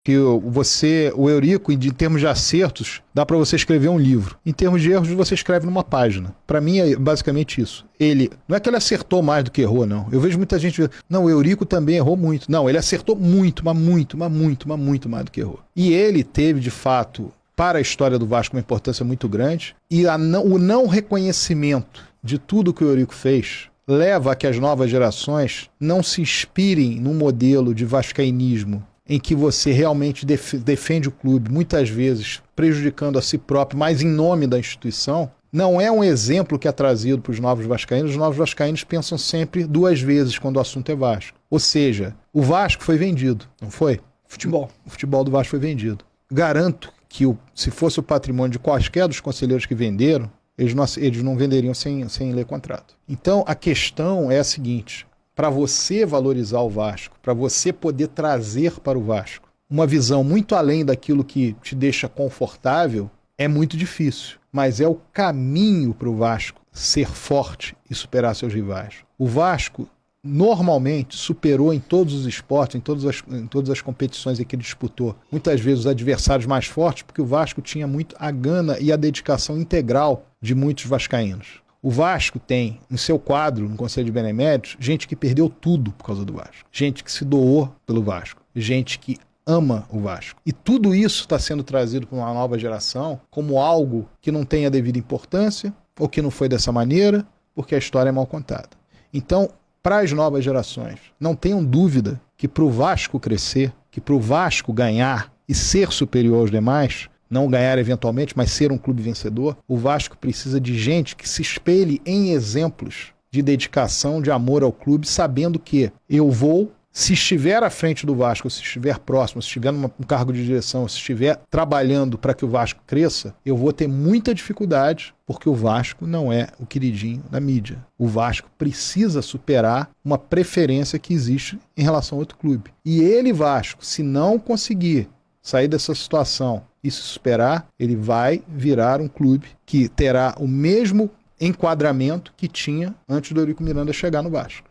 que o Eurico, em termos de acertos, dá para você escrever um livro. Em termos de erros, você escreve numa página. Para mim é basicamente isso. Ele, não é que ele acertou mais do que errou, não. Eu vejo muita gente, não, o Eurico também errou muito. Não, ele acertou muito, mas muito mais do que errou. E ele teve, de fato, para a história do Vasco, uma importância muito grande. E o não reconhecimento de tudo que o Eurico fez leva a que as novas gerações não se inspirem num modelo de vascaínismo em que você realmente defende o clube, muitas vezes prejudicando a si próprio, mas em nome da instituição, não é um exemplo que é trazido para os novos vascaínos. Os novos vascaínos pensam sempre duas vezes quando o assunto é Vasco. Ou seja, o Vasco foi vendido, não foi? O futebol do Vasco foi vendido. Garanto que se fosse o patrimônio de quaisquer dos conselheiros que venderam, eles não venderiam sem ler contrato. Então, a questão é a seguinte: para você valorizar o Vasco, para você poder trazer para o Vasco uma visão muito além daquilo que te deixa confortável, é muito difícil. Mas é o caminho para o Vasco ser forte e superar seus rivais. O Vasco normalmente superou em todos os esportes, em todas as competições em que ele disputou, muitas vezes os adversários mais fortes, porque o Vasco tinha muito a gana e a dedicação integral de muitos vascaínos. O Vasco tem em seu quadro, no Conselho de Beneméritos, gente que perdeu tudo por causa do Vasco. Gente que se doou pelo Vasco. Gente que ama o Vasco. E tudo isso está sendo trazido para uma nova geração como algo que não tem a devida importância ou que não foi dessa maneira, porque a história é mal contada. Então, para as novas gerações, não tenham dúvida que para o Vasco crescer, que para o Vasco ganhar e ser superior aos demais, não ganhar eventualmente, mas ser um clube vencedor, o Vasco precisa de gente que se espelhe em exemplos de dedicação, de amor ao clube, sabendo que eu vou, se estiver à frente do Vasco, se estiver próximo, se estiver num cargo de direção, se estiver trabalhando para que o Vasco cresça, eu vou ter muita dificuldade, porque o Vasco não é o queridinho da mídia. O Vasco precisa superar uma preferência que existe em relação a outro clube. E ele, Vasco, se não conseguir sair dessa situação e se superar, ele vai virar um clube que terá o mesmo enquadramento que tinha antes do Eurico Miranda chegar no Vasco.